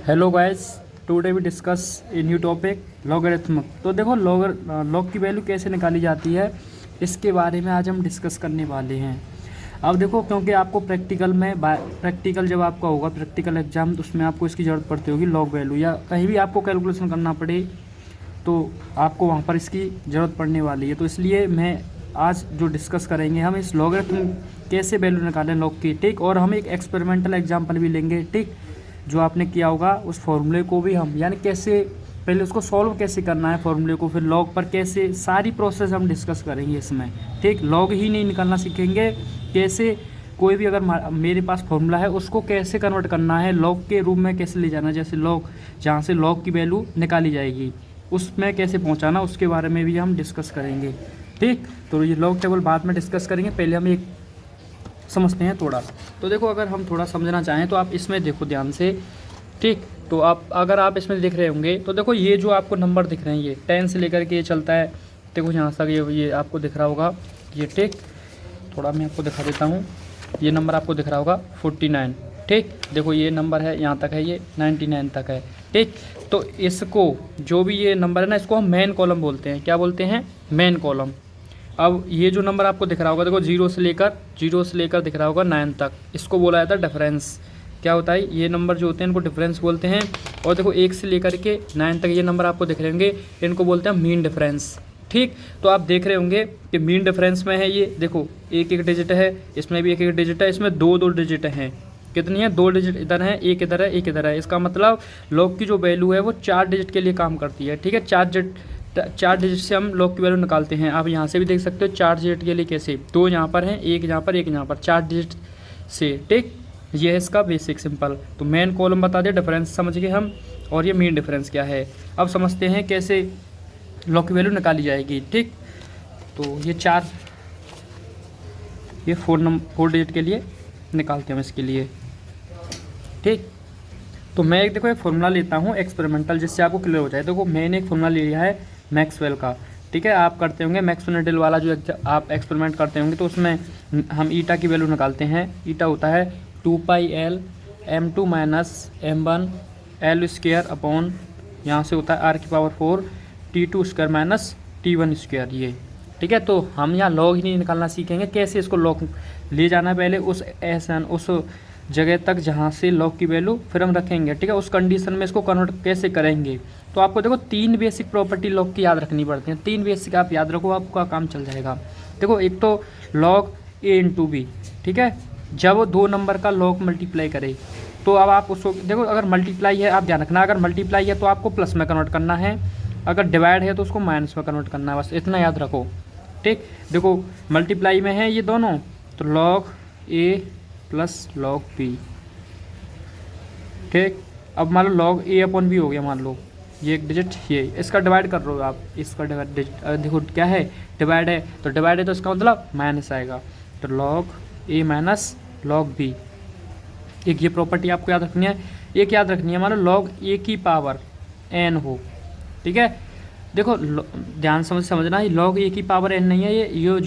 Hello guys, today we discuss a new topic logarithm. तो देखो log की value कैसे निकाली जाती है, इसके बारे में आज हम डिस्कस करने वाले हैं। अब देखो, क्योंकि आपको प्रैक्टिकल जब आपका होगा प्रैक्टिकल एग्जाम, तो उसमें आपको इसकी ज़रूरत पड़ती होगी लॉग वैल्यू, या कहीं भी आपको कैलकुलेशन करना पड़े तो आपको वहाँ पर इसकी ज़रूरत पड़ने वाली है। तो इसलिए मैं आज जो डिस्कस करेंगे, हम इस लॉगरिथम कैसे वैल्यू निकालें लॉग की, ठीक। और हम एक एक्सपेरिमेंटल एग्जाम्पल भी लेंगे, ठीक, जो आपने किया होगा उस फॉर्मूले को भी हम, यानी कैसे पहले उसको सॉल्व कैसे करना है फॉर्मूले को, फिर लॉग पर कैसे, सारी प्रोसेस हम डिस्कस करेंगे इसमें, ठीक। लॉग ही नहीं निकालना सीखेंगे, कैसे कोई भी अगर मेरे पास फॉर्मूला है उसको कैसे कन्वर्ट करना है लॉग के रूप में, कैसे ले जाना है, जैसे लॉग जहाँ से लॉग की वैल्यू निकाली जाएगी उसमें कैसे पहुँचाना, उसके बारे में भी हम डिस्कस करेंगे, ठीक। तो ये लॉग टेबल बाद में डिस्कस करेंगे, पहले हम एक समझते हैं थोड़ा। तो देखो, अगर हम थोड़ा समझना चाहें तो आप इसमें देखो ध्यान से, ठीक। तो अगर आप इसमें देख रहे होंगे तो देखो, ये जो आपको नंबर दिख रहे हैं ये 10 से लेकर के ये चलता है, देखो यहाँ तक ये आपको दिख रहा होगा ये, ठीक। थोड़ा मैं आपको दिखा देता हूँ, ये नंबर आपको दिख रहा होगा 49, ठीक। देखो ये नंबर है यहाँ तक है, ये 99 तक है, ठीक। तो इसको जो भी ये नंबर है ना, इसको हम मेन कॉलम बोलते हैं। क्या बोलते हैं? Main column. अब ये जो नंबर आपको दिख रहा होगा, देखो जीरो से लेकर दिख रहा होगा 9 तक, इसको बोला जाता है डिफरेंस। क्या होता है? ये नंबर जो होते हैं इनको डिफरेंस बोलते हैं। और देखो 1 से लेकर के 9 तक ये नंबर आपको दिख रहे होंगे, इनको बोलते हैं मीन डिफरेंस, ठीक। तो आप देख रहे होंगे कि मीन डिफरेंस में है ये, देखो एक एक डिजिट है, इसमें भी एक एक डिजिट है, इसमें दो दो डिजिट हैं। कितनी है? 2 डिजिट इधर है, एक इधर है, एक इधर है। इसका मतलब लॉग की जो वैल्यू है वो 4 डिजिट के लिए काम करती है, ठीक है। 4 डिजिट से हम लॉग की वैल्यू निकालते हैं। आप यहाँ से भी देख सकते हो 4 डिजिट के लिए कैसे, 2 यहाँ पर हैं, एक यहाँ पर, एक यहाँ पर, 4 डिजिट से, ठीक। ये है इसका बेसिक सिंपल। तो मेन कॉलम बता दिया, डिफरेंस समझ गए हम, और ये मीन डिफरेंस क्या है। अब समझते हैं कैसे लॉग की वैल्यू निकाली जाएगी, ठीक। तो ये 4 डिजिट के लिए निकालते हैं हम इसके लिए, ठीक। तो मैं एक देखो एक फॉर्मूला लेता हूँ एक्सपेरिमेंटल, जिससे आपको क्लियर हो जाए। देखो मैंने एक फॉर्मूला लिया है मैक्सवेल का, ठीक है। आप करते होंगे मैक्सवेल वाला जो आप एक्सपेरिमेंट करते होंगे, तो उसमें हम ईटा की वैल्यू निकालते हैं। ईटा होता है 2πl m2 - m1 l square upon, यहाँ से होता है r⁴ t2 square - t1 square, ये, ठीक है। तो हम यहाँ लॉग ही नहीं निकालना सीखेंगे, कैसे इसको लॉग ले जाना है पहले उस जगह तक जहाँ से लॉग की वैल्यू फिर हम रखेंगे, ठीक है। उस कंडीशन में इसको कन्वर्ट कैसे करेंगे। तो आपको देखो 3 बेसिक प्रॉपर्टी लॉग की याद रखनी पड़ती हैं। 3 बेसिक आप याद रखो, आपका काम चल जाएगा। देखो एक तो लॉग a × b, ठीक है। जब 2 नंबर का लॉग मल्टीप्लाई करे तो अब आप उसको देखो, अगर मल्टीप्लाई है, आप ध्यान रखना, अगर मल्टीप्लाई है तो आपको प्लस में कन्वर्ट करना है, अगर डिवाइड है तो उसको माइनस में कन्वर्ट करना है, बस इतना याद रखो, ठीक। देखो मल्टीप्लाई में है ये दोनों, तो log a plus log b, ठीक। अब मान लो लॉग a/b हो गया, मान लो ये एक डिजिट, ये इसका डिवाइड कर रहे हो आप, इसका डिवाइड देखो क्या है, डिवाइड है, तो डिवाइड है तो इसका मतलब माइनस आएगा, तो लॉग a - लॉग b। एक ये प्रॉपर्टी आपको याद रखनी है। एक याद रखनी है, मान लो लॉग a की पावर n हो, ठीक है। देखो ध्यान समझना, लॉग a की पावर n नहीं है, ये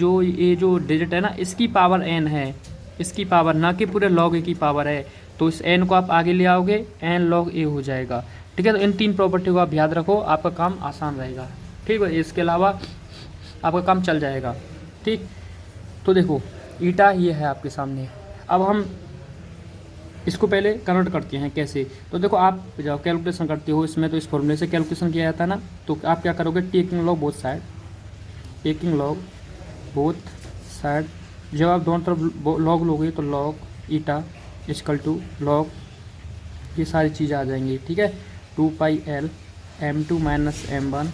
जो डिजिट है ना, इसकी पावर n है, इसकी पावर, ना कि पूरे लॉग a की पावर है। तो इस n को आप आगे ले आओगे, n log a हो जाएगा, ठीक है। तो इन 3 प्रॉपर्टी को आप याद रखो, आपका काम आसान रहेगा, ठीक है। इसके अलावा आपका काम चल जाएगा, ठीक। तो देखो ईटा ये है आपके सामने। अब हम इसको पहले कन्वर्ट करते हैं कैसे। तो देखो आप जब कैलकुलेशन करते हो इसमें, तो इस फॉर्मूले से कैलकुलेशन किया जाता है ना, तो आप क्या करोगे, टेकिंग लॉग बोथ साइड, जब आप दोनों तरफ लॉग लोगे तो लॉग ईटा = लॉग, ये सारी चीज़ें आ जाएंगी, ठीक है। 2πl m2 - m1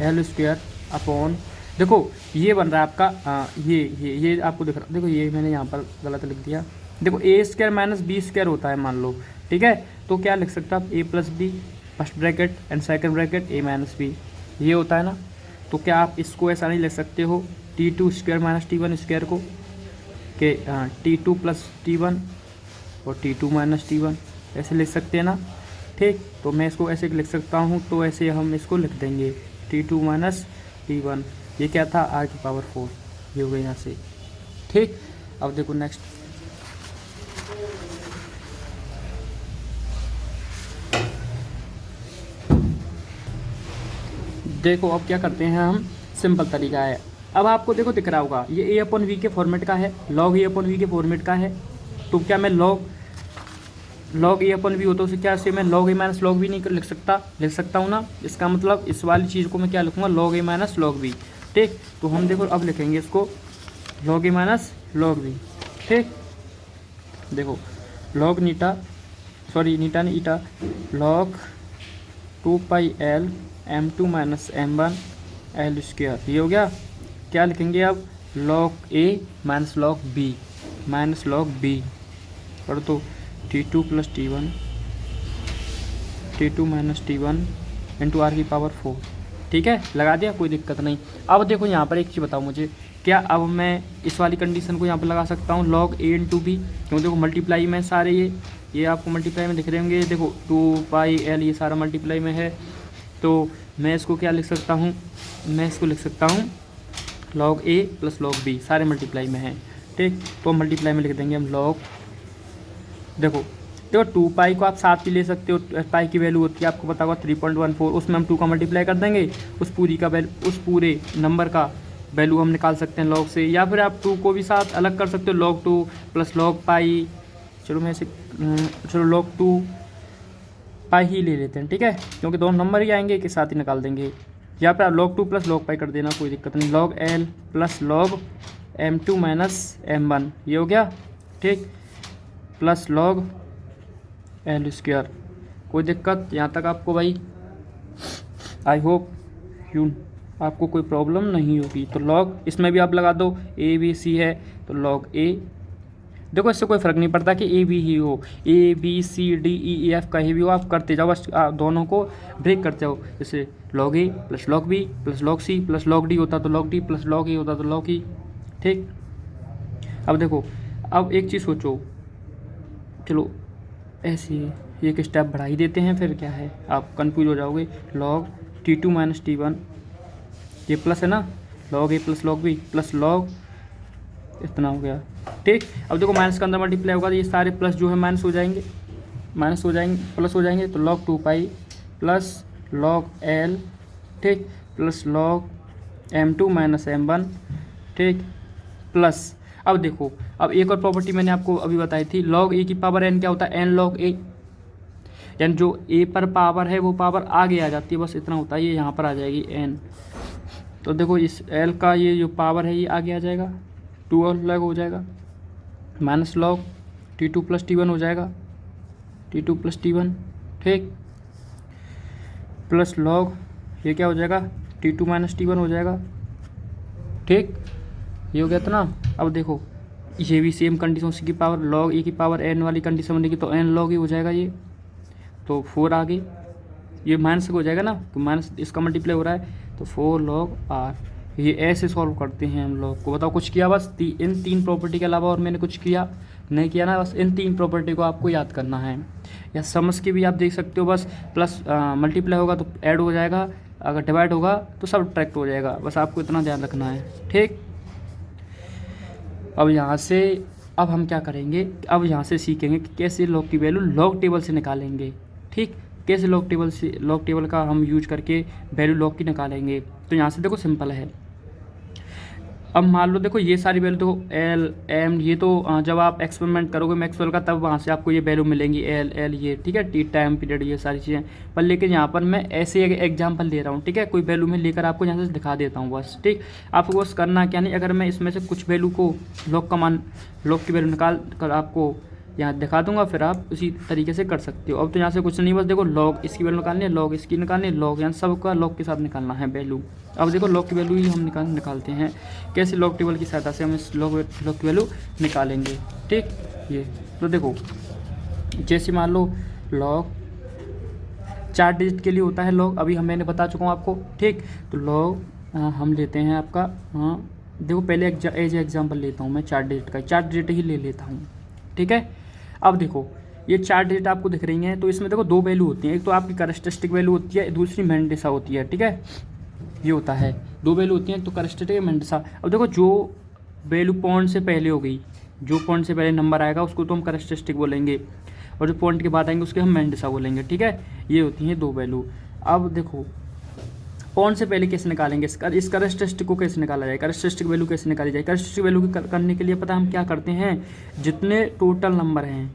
l square upon, देखो ये बन रहा है आपका ये आपको दिख रहा, देखो ये मैंने यहाँ पर गलत लिख दिया। देखो a² - b² होता है, मान लो, ठीक है। तो क्या लिख सकते हो आप, a + b first bracket and second bracket a - b, ये होता है ना। तो क्या आप इसको ऐसा नहीं लिख सकते हो, t2 स्क्वायर - t1 स्क्वायर को, कि t2 + t1 और t2 - t1, ऐसे लिख सकते हैं ना, ठीक। तो मैं इसको ऐसे लिख सकता हूँ, तो ऐसे हम इसको लिख देंगे t2 - t1, ये क्या था, r⁴, ये हो गया यहाँ से, ठीक। अब देखो नेक्स्ट, देखो अब क्या करते हैं हम, सिंपल तरीका है। अब आपको देखो दिख रहा होगा ये ए अपन वी के फॉर्मेट का है, लॉग ए अपन वी के फॉर्मेट का है। तो क्या मैं लॉग ए अपन वी होता है उसे क्या से मैं लॉग ए माइनस लॉग वी नहीं लिख सकता हूँ ना। इसका मतलब इस वाली चीज़ को मैं क्या लिखूँगा, लॉग ए माइनस लॉग वी। ठीक, तो हम देखो अब लिखेंगे इसको लॉग ए माइनस लॉग वी। ठीक, देखो लॉग नीटा नहीं eta log 2 pi L m2 minus m1 L square. ये हो गया। क्या लिखेंगे अब, लॉग ए माइनस लॉग बी कर दो T2 plus T1 minus T1 into R की पावर 4। ठीक है, लगा दिया, कोई दिक्कत नहीं। अब देखो यहाँ पर एक चीज़ बताओ मुझे, क्या अब मैं इस वाली कंडीशन को यहाँ पर लगा सकता हूँ लॉग ए इंटू बी, क्योंकि देखो मल्टीप्लाई में सारे ये आपको मल्टीप्लाई में दिख रहे होंगे। देखो 2 पाई एल ये सारा मल्टीप्लाई में है, तो मैं इसको क्या लिख सकता हूँ, मैं इसको लिख सकता हूँ log A plus log B, सारे मल्टीप्लाई में है। ठीक, तो मल्टीप्लाई में लिख देंगे हम लॉग, देखो 2 पाई को आप साथ भी ले सकते हो, पाई की वैल्यू होती है आपको पता होगा 3.14, उसमें हम 2 का मल्टीप्लाई कर देंगे, उस पूरे नंबर का वैल्यू हम निकाल सकते हैं लॉग से। या फिर आप 2 को भी साथ अलग कर सकते हो, log 2 प्लस लॉग पाई, चलो log 2 पाई ही ले लेते हैं। ठीक है, क्योंकि दोनों नंबर ही आएंगे, के साथ ही निकाल देंगे। या फिर आप log 2 प्लस लॉग पाई कर देना, कोई दिक्कत नहीं। log l plus log m2 minus m1 ये हो गया। ठीक, प्लस log l स्क्वायर, कोई दिक्कत यहाँ तक आपको भाई, आई होप आपको कोई प्रॉब्लम नहीं होगी। तो लॉग इसमें भी आप लगा दो, ए बी सी है तो लॉग ए, देखो इससे कोई फ़र्क नहीं पड़ता कि ए बी ही हो, a b c d e f कहीं भी हो, आप करते जाओ, बस दोनों को ब्रेक करते जाओ। जैसे log A plus log B plus log C plus log D होता तो log D plus log A होता तो लॉग ई। ठीक, अब देखो, अब एक चीज़ सोचो, चलो ऐसे एक स्टेप बढ़ा ही देते हैं, फिर क्या है आप कंफ्यूज हो जाओगे। लॉग T2 माइनस T1 ये प्लस है ना, log A plus log B plus log इतना हो गया। ठीक, अब देखो माइनस के अंदर मल्टीप्लाई होगा तो ये सारे प्लस जो है माइनस हो जाएंगे प्लस हो जाएंगे, तो log 2 pi plus log l, ठीक, plus log m2 minus m1। ठीक, प्लस अब देखो, अब एक और प्रॉपर्टी मैंने आपको अभी बताई थी, log a की पावर n क्या होता है, n log a, यानी जो a पर पावर है वो पावर आगे आ जाती है, बस इतना होता है, ये यहाँ पर आ जाएगी n। तो देखो इस l का ये जो पावर है ये आगे आ जाएगा, 2 अलग हो जाएगा, minus log T2 plus T1 हो जाएगा, T2 प्लस T1। ठीक, प्लस log ये क्या हो जाएगा, T2 माइनस T1 हो जाएगा। ठीक, ये हो गया था ना। अब देखो ये भी सेम कंडीशन, उसी की पावर log ए की पावर n वाली कंडीशन बनेगी तो n log ए हो जाएगा ये, तो 4 आगे ये माइनस हो जाएगा ना, तो माइनस इसका मल्टीप्लाई हो रहा है तो 4 log r। ये ऐसे सॉल्व करते हैं हम लोग को। बताओ कुछ किया बस इन 3 प्रॉपर्टी के अलावा और मैंने कुछ किया नहीं किया ना, बस इन 3 प्रॉपर्टी को आपको याद करना है, या समझ के भी आप देख सकते हो। बस प्लस मल्टीप्लाई होगा तो ऐड हो जाएगा, अगर डिवाइड होगा तो सब्ट्रैक्ट हो जाएगा, बस आपको इतना ध्यान रखना है। ठीक, अब यहाँ से अब हम क्या करेंगे, अब यहाँ से सीखेंगे कि कैसे लॉग की वैल्यू लॉग टेबल से निकालेंगे। ठीक, कैसे लॉग टेबल का हम यूज करके वैल्यू लॉग की निकालेंगे। तो यहाँ से देखो सिंपल है, अब मान लो देखो ये सारी वैल्यू देखो एल एम, ये तो जब आप एक्सपेरिमेंट करोगे मैक्सवेल का तब वहाँ से आपको ये वैल्यू मिलेंगी, एल एल ये, ठीक है, टी टाइम पीरियड ये सारी चीज़ें। पर लेकिन यहाँ पर मैं ऐसे एग्जाम्पल ले रहा हूँ, ठीक है, कोई वैल्यू मैं लेकर आपको यहाँ से दिखा देता हूँ बस। ठीक, आपको बस करना क्या नहीं, अगर मैं इसमें से कुछ वैल्यू को लॉग की वैल्यू निकाल कर आपको यहाँ दिखा दूंगा, फिर आप उसी तरीके से कर सकते हो। अब तो यहाँ से कुछ नहीं, बस देखो लॉग इसकी वैल्यू निकालनी है, लॉग इसकी निकालनी है, लॉग यहाँ सबका लॉग के साथ निकालना है वैल्यू। अब देखो लॉग की वैल्यू ही हम निकालते हैं, कैसे लॉग टेबल की सहायता से हम इस लॉग की वैल्यू निकालेंगे। ठीक, ये तो देखो जैसे मान लो लॉग 4 डिजिट के लिए होता है लॉग, अभी मैंने बता चुका हूँ आपको। ठीक, तो लॉग हम लेते हैं आपका, देखो पहले एज एग्जाम्पल लेता हूँ मैं 4 डिजिट का, 4 डिजिट ही ले लेता हूँ। ठीक है, अब देखो ये 4 डिजिट आपको दिख रही हैं, तो इसमें देखो 2 वैल्यू होती हैं, एक तो आपकी कैरेक्टरिस्टिक वैल्यू होती है, दूसरी मेंडिसा होती है। ठीक है, ये होता है 2 वैल्यू होती हैं, तो कैरेक्टरिस्टिक मेंडिसा। अब देखो जो वैल्यू पॉइंट से पहले हो गई, जो पॉइंट से पहले नंबर आएगा उसको तो हम कैरेक्टरिस्टिक बोलेंगे, और जो पॉइंट के बाद आएंगे उसके हम मेंडिसा बोलेंगे। ठीक है, ये होती हैं 2 वैल्यू। अब देखो कौन से पहले कैसे निकालेंगे, इस कैरेक्टरिस्टिक को कैसे निकाला जाए, कैरेक्टरिस्टिक वैल्यू कैसे निकाली जाए। कैरेक्टरिस्टिक वैल्यू करने के लिए पता हम क्या करते हैं, जितने टोटल नंबर हैं,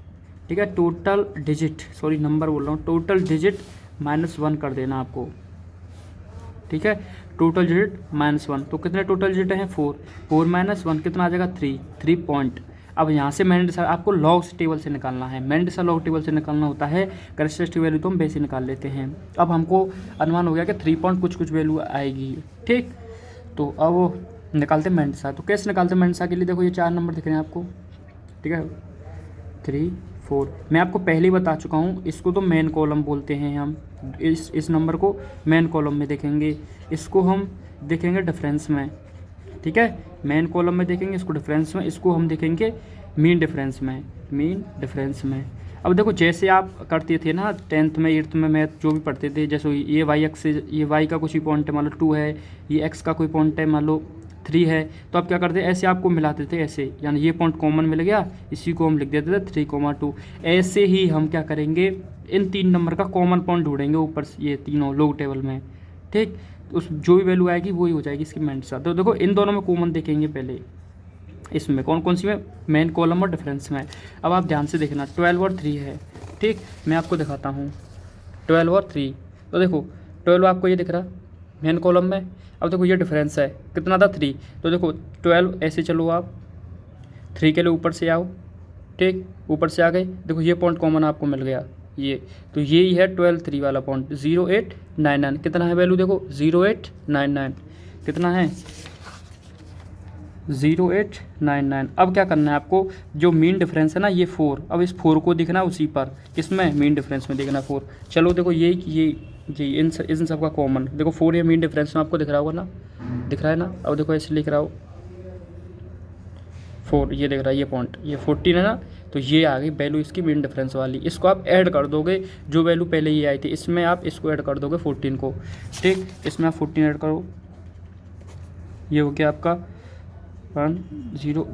ठीक है, टोटल डिजिट, सॉरी नंबर बोल रहा हूँ, टोटल डिजिट -1 कर देना आपको, ठीक है, टोटल डिजिट -1। तो कितने टोटल डिजिट हैं, 4, 4 - 1 कितना आ जाएगा, 3 पॉइंट। अब यहाँ से मैंने आपको लॉग टेबल से निकालना है, मैंने लॉग टेबल से निकालना होता है, कैरेक्टरिस्टिक वैल्यू तो हम वैसे निकाल लेते हैं। अब हमको अनुमान हो गया कि 3 पॉइंट कुछ वैल्यू आएगी, ठीक। तो अब वो निकालते मैंडसा, तो कैसे निकालते मैंडसा के लिए, देखो ये 4 नंबर दिख रहे हैं आपको, ठीक है, 3, 4, मैं आपको पहले ही बता चुका हूँ, इसको तो मेन कॉलम बोलते हैं हम, इस नंबर को मेन कॉलम में देखेंगे, इसको हम देखेंगे डिफरेंस में, ठीक है, मेन कॉलम में देखेंगे इसको डिफरेंस में, इसको हम देखेंगे मीन डिफरेंस में, मीन डिफरेंस में। अब देखो जैसे आप करते थे ना 10th में 8th में मैथ जो भी पढ़ते थे, जैसे ये वाई एक्स, ये वाई का कुछ भी पॉइंट है मान लो 2 है, ये एक्स का कोई पॉइंट है मान लो 3 है, तो आप क्या करते ऐसे आपको मिलाते थे ऐसे, यानी ये पॉइंट कॉमन मिल गया, इसी को हम लिख देते थे 3,2। ऐसे ही हम क्या करेंगे, इन 3 नंबर का कॉमन पॉइंट ढूंढेंगे ऊपर ये तीनों लोग टेबल में, ठीक, उस जो भी वैल्यू आएगी वही हो जाएगी इसकी मैंडसा। तो देखो इन दोनों में कॉमन देखेंगे पहले, इसमें कौन कौन सी में, मेन कॉलम और डिफरेंस में। अब आप ध्यान से देखना 12 और 3 है, ठीक, मैं आपको दिखाता हूँ 12 और 3। तो देखो 12 आपको ये दिख रहा मेन कॉलम में, अब देखो ये डिफरेंस है कितना था 3, तो देखो 12 ऐसे चलो आप 3 के लिए ऊपर से आओ, ठीक, ऊपर से आ गए, देखो ये पॉइंट कॉमन आपको मिल गया ये, तो यही है 12 3 वाला पॉइंट 0899, कितना है वैल्यू देखो 0899, कितना है 0899। अब क्या करना है आपको, जो मीन डिफरेंस है ना ये 4, अब इस 4 को दिखना उसी पर, किसमें, मीन डिफरेंस में देखना 4। चलो देखो ये जी इन सब का कॉमन देखो 4 ये मीन डिफरेंस में आपको दिख रहा होगा ना, दिख रहा है ना। अब देखो ऐसे लिख रहा हो 4, ये दिख रहा है ये पॉइंट, ये 14 है ना, तो ये आ गई वैल्यू इसकी मीन डिफरेंस वाली। इसको आप ऐड कर दोगे, जो वैल्यू पहले ये आई थी इसमें आप इसको ऐड कर दोगे 14 को, ठीक, इसमें आप 14 ऐड करो, ये हो गया आपका 10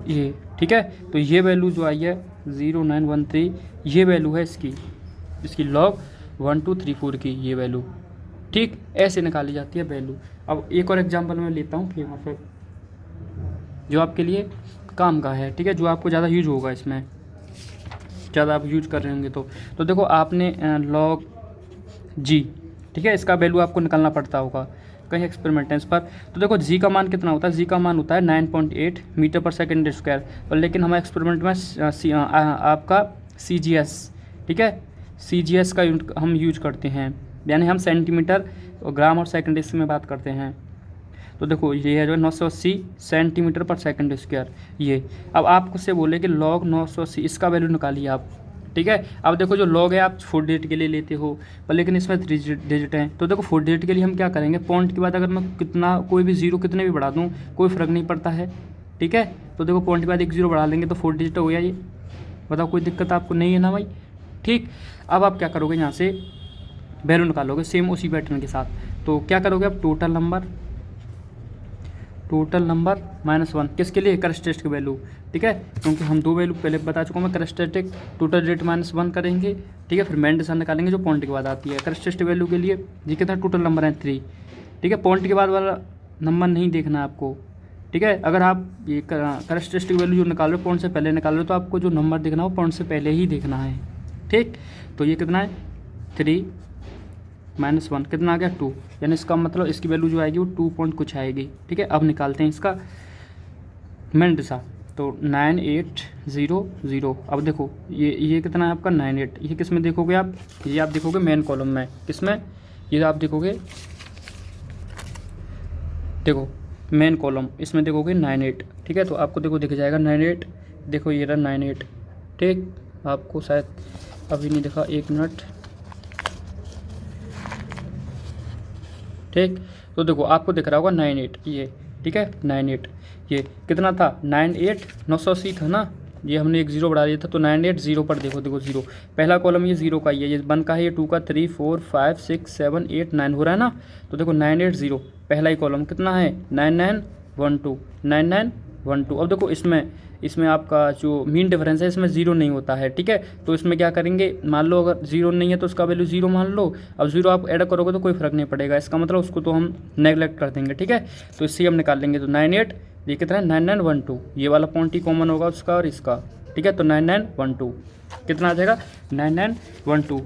ये, ठीक है। तो ये वैल्यू जो आई है 0913, ये वैल्यू है इसकी लॉग 1 2 3 4 की ये वैल्यू, ठीक, ऐसे निकाली जाती है वैल्यू। अब एक और एग्जांपल मैं लेता हूँ यहाँ पे, जो आपके लिए काम का है, ठीक है, जो आपको ज़्यादा यूज होगा, इसमें ज़्यादा आप यूज कर रहे होंगे तो देखो आपने लॉग जी, ठीक है, इसका वैल्यू आपको निकालना पड़ता होगा कहीं एक्सपेरिमेंटेंस पर। तो देखो जी का मान कितना होता है, जी का मान होता है 9.8 मीटर पर सेकेंड स्क्वायर, और लेकिन हम एक्सपेरिमेंट में आपका CGS, ठीक है, CGS का यूनिट हम यूज करते हैं, यानी हम सेंटीमीटर और ग्राम और सेकेंड इसमें बात करते हैं। तो देखो ये है जो 980 सेंटीमीटर पर सेकेंड स्क्वायर ये। अब आपको से बोले कि लॉग 980 इसका वैल्यू निकालिए आप, ठीक है। अब देखो जो लॉग है आप 4 डिजिट के लिए लेते हो, पर लेकिन इसमें 3 डिजिट हैं, तो देखो 4 डिजिट के लिए हम क्या करेंगे, पॉइंट के बाद अगर मैं कितना कोई भी जीरो कितने भी बढ़ा दूँ कोई फ़र्क नहीं पड़ता है, ठीक है। तो देखो पॉइंट के बाद एक जीरो बढ़ा लेंगे तो 4 डिजिट हो गया ये, बताओ कोई दिक्कत आपको नहीं है ना भाई, ठीक। अब आप क्या करोगे, यहाँ से वैल्यू निकालोगे सेम उसी पैटर्न के साथ। तो क्या करोगे आप, टोटल नंबर -1 किसके लिए, कैरेक्टरिस्टिक वैल्यू, ठीक है, क्योंकि हम 2 वैल्यू पहले बता चुका हूँ मैं, कैरेक्टरिस्टिक टोटल डिजिट -1 करेंगे, ठीक है, फिर मैंडसा निकालेंगे जो पॉइंट के बाद आती है। कैरेक्टरिस्टिक वैल्यू के लिए जी कितना टोटल नंबर है 3, ठीक है, पॉइंट के बाद वाला नंबर नहीं देखना है आपको, ठीक है। अगर आप ये कैरेक्टरिस्टिक वैल्यू जो निकाल रहे हो पॉइंट से पहले निकाल रहे हो, तो आपको जो नंबर देखना हो पॉइंट से पहले ही देखना है, ठीक। तो ये कितना है 3 -1 कितना आ गया 2, यानी इसका मतलब इसकी वैल्यू जो आएगी वो 2 पॉइंट कुछ आएगी, ठीक है। अब निकालते हैं इसका मैंडसा, तो 9800। अब देखो ये कितना है आपका 98, ये किस में देखोगे आप, ये आप देखोगे मेन कॉलम में, किस में, ये आप देखोगे, देखो मेन कॉलम इसमें देखोगे 98, ठीक है। तो आपको देखो दिख जाएगा 98, देखो ये रहा 98, ठीक, आपको शायद अभी नहीं दिखा, 1 मिनट, ठीक। तो देखो आपको दिख रहा होगा 98 ये, ठीक है, 98 ये कितना था 98 980 था ना, ये हमने एक जीरो बढ़ा दिया था, तो 98 जीरो पर देखो जीरो, पहला कॉलम ये जीरो का ही है, ये 1 का है, ये 2 का, 3 4 5 6 7 8 9 हो रहा है ना। तो देखो 98 जीरो पहला ही कॉलम कितना है 9912, 99 12। अब देखो इसमें आपका जो मीन डिफरेंस है इसमें ज़ीरो नहीं होता है, ठीक है। तो इसमें क्या करेंगे, मान लो अगर ज़ीरो नहीं है तो उसका वैल्यू ज़ीरो मान लो। अब ज़ीरो आप ऐड करोगे तो कोई फ़र्क नहीं पड़ेगा, इसका मतलब उसको तो हम नेगलेक्ट कर देंगे, ठीक है। तो इससे हम निकाल लेंगे, तो 98, ये कितना है 9912, ये वाला पॉइंट ही कॉमन होगा उसका और इसका, ठीक है। तो 9912 कितना आ जाएगा 9912,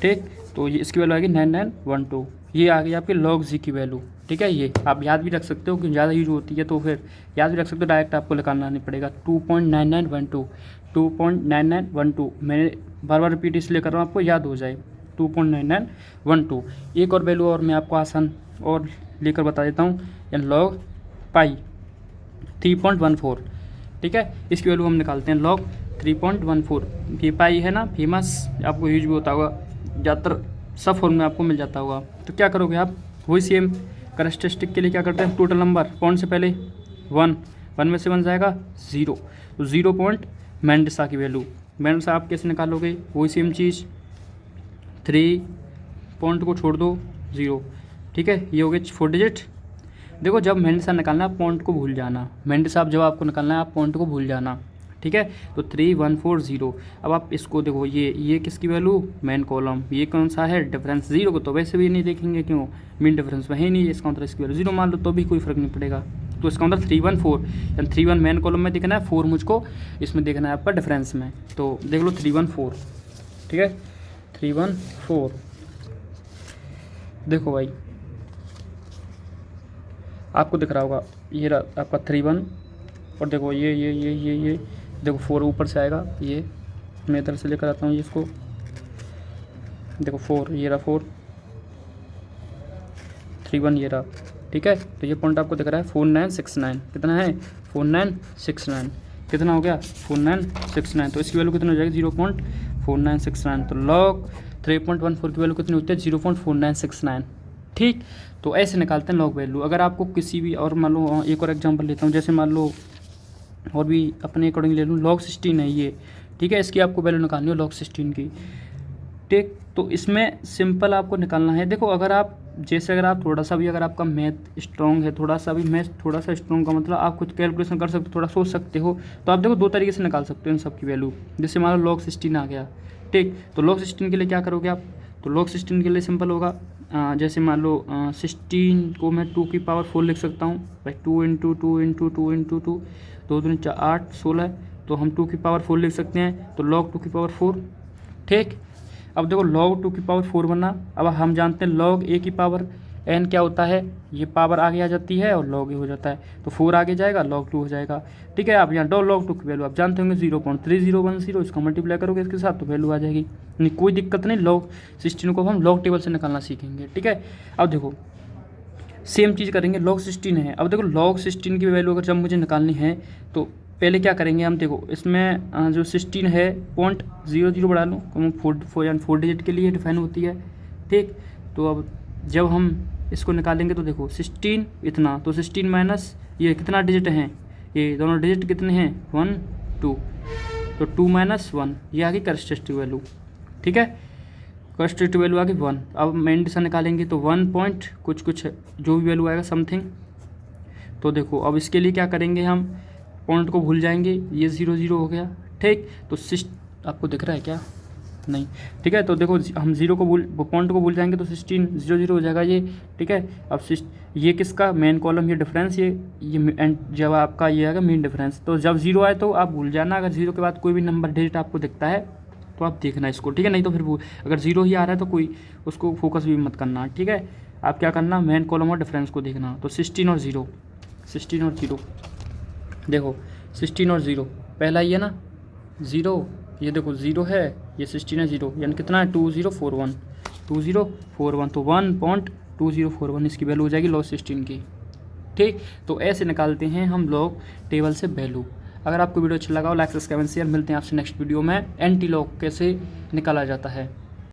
ठीक। तो ये इसकी वैल्यू आएगी 9912, ये आ गई आपकी लॉग जी की वैल्यू, ठीक है। ये आप याद भी रख सकते हो कि ज़्यादा यूज होती है तो फिर याद भी रख सकते हो, डायरेक्ट आपको निकालना नहीं पड़ेगा। 2.9912 मैंने बार बार रिपीट इसलिए कर रहा हूँ आपको याद हो जाए, 2.9912। एक और वैल्यू और मैं आपको आसान और लेकर बता देता हूँ, लॉग पाई 3.14, ठीक है। इसकी वैल्यू हम निकालते हैं लॉग 3.14। ये पाई है ना फेमस, आपको यूज भी होता होगा, ज़्यादातर सब फॉर्म में आपको मिल जाता होगा। तो क्या करोगे आप, वही सेम कैरेक्टरिस्टिक के लिए क्या करते हैं, टोटल नंबर पॉइंट से पहले 1 में से 1 जाएगा 0, तो 0 पॉइंट मेंडसा की वैल्यू, मेंडसा आप कैसे निकालोगे, वही सेम चीज़ 3 पॉइंट को छोड़ दो 0, ठीक है। ये हो गए 4 डिजिट। देखो जब मेंडसा निकालना आप पॉइंट को भूल जाना, मेंडसा जब आपको निकालना है आप पॉइंट को भूल जाना, ठीक है। तो 3140। अब आप इसको देखो, ये किसकी वैल्यू, मेन कॉलम, ये कौन सा है डिफरेंस, 0 को तो वैसे भी नहीं देखेंगे, क्यों मीन डिफरेंस में है नहीं, इसका मतलब इसकी वैल्यू 0 मान लो तो भी कोई फर्क नहीं पड़ेगा। तो इसका मतलब 314, यानी 31 मेन कॉलम में देखना है, 4 मुझको इसमें देखना है आपका डिफरेंस में। तो देख लो 314, ठीक है 314। देखो भाई आपको दिख रहा होगा, ये रहा आपका 31, और देखो ये देखो 4 ऊपर से आएगा, ये मैं इधर से लेकर आता हूँ, ये इसको देखो 4, ये रहा 4, 31 ये रहा, ठीक है। तो ये पॉइंट आपको दिख रहा है 4969, कितना है 4969, कितना हो गया 4969। तो इसकी वैल्यू कितनी हो जाएगी 0.4969। तो लॉग 3.14 की वैल्यू कितनी होती है 0.4969, ठीक। तो ऐसे निकालते हैं लॉग वैल्यू। अगर आपको किसी भी और मान लो एक और एग्जांपल लेता हूँ, जैसे मान लो और भी अपने अकॉर्डिंग ले लूँ, लॉग 16 है ये, ठीक है। इसकी आपको वैल्यू निकालनी हो लॉग 16 की, ठीक। तो इसमें सिंपल आपको निकालना है, देखो अगर आप जैसे अगर आप थोड़ा सा भी अगर आपका मैथ स्ट्रॉन्ग है, थोड़ा सा भी मैथ थोड़ा सा स्ट्रॉन्ग का मतलब आप कुछ कैलकुलेशन कर सकते हो, थोड़ा सोच सकते हो, तो आप देखो 2 तरीके से निकाल सकते हो इन सब की वैल्यू। जैसे मान लो लॉग 16 आ गया, ठीक। तो लॉग 16 के लिए क्या करोगे आप, तो लॉग 16 के लिए सिंपल होगा, जैसे मान लो 16 को मैं 2 की पावर 4 लिख सकता हूँ भाई, 2 इंटू 2 इंटू 2 इंटू 2, 2 दूनी 8 16, तो हम 2 की पावर 4 लिख सकते हैं, तो लॉग 2 की पावर 4, ठीक। अब देखो लॉग 2 की पावर 4 बना, अब हम जानते हैं लॉग ए की पावर n क्या होता है, ये पावर आगे आ जाती है और लॉग ए हो जाता है, तो 4 आगे जाएगा लॉग 2 हो जाएगा, ठीक है। आप यहाँ डो लॉग 2 की वैल्यू आप जानते होंगे 0.3010, इसका मल्टीप्लाई करोगे इसके साथ तो वैल्यू आ जाएगी, नहीं कोई दिक्कत नहीं। लॉग 16 को हम लॉग टेबल से निकालना सीखेंगे, ठीक है। अब देखो सेम चीज़ करेंगे, लॉग 16 है। अब देखो लॉग 16 की वैल्यू अगर जब मुझे निकालनी है तो पहले क्या करेंगे हम, देखो इसमें जो 16 है 0.00 बढ़ा लो, 4 डिजिट के लिए डिफाइन होती है, ठीक। तो अब जब हम इसको निकालेंगे तो देखो 16 इतना, तो 16 माइनस ये कितना डिजिट हैं, ये दोनों डिजिट कितने हैं 1 2, तो 2 माइनस 1 ये आ गई कैरेक्टरिस्टिक वैल्यू, ठीक है। कैरेक्टरिस्टिक वैल्यू आ गई 1। अब मेन से निकालेंगे तो 1 पॉइंट कुछ जो भी वैल्यू आएगा समथिंग। तो देखो अब इसके लिए क्या करेंगे, हम पॉइंट को भूल जाएंगे, ये 0 0 हो गया, ठीक। तो आपको दिख रहा है क्या, नहीं, ठीक है। तो देखो हम पॉइंट को भूल जाएंगे तो 16 0 0 हो जाएगा ये, ठीक है। अब ये किसका मेन कॉलम, ये डिफरेंस, ये एंड जब आपका ये आएगा मीन डिफरेंस, तो जब 0 आए तो आप भूल जाना, अगर 0 के बाद कोई भी नंबर डिजिट आपको दिखता है तो आप देखना इसको, ठीक है। नहीं तो फिर अगर 0 ही आ रहा है तो कोई उसको फोकस भी मत करना, ठीक है। आप क्या करना, मेन कॉलम और डिफरेंस को देखना। तो 16 और 0, 16 और 0, देखो 16 और 0 पहला ही है ना 0, ये देखो 0 है, ये 16 है 0, यानी कितना है 2041, 2041, तो 1.2041 इसकी वैल्यू हो जाएगी लॉग 16 की, ठीक। तो ऐसे निकालते हैं हम लॉग टेबल से वैल्यू। अगर आपको वीडियो अच्छा लगा हो लाइक सब्सक्राइब शेयर, मिलते हैं आपसे नेक्स्ट वीडियो में। एंटी लॉग कैसे निकाला जाता है।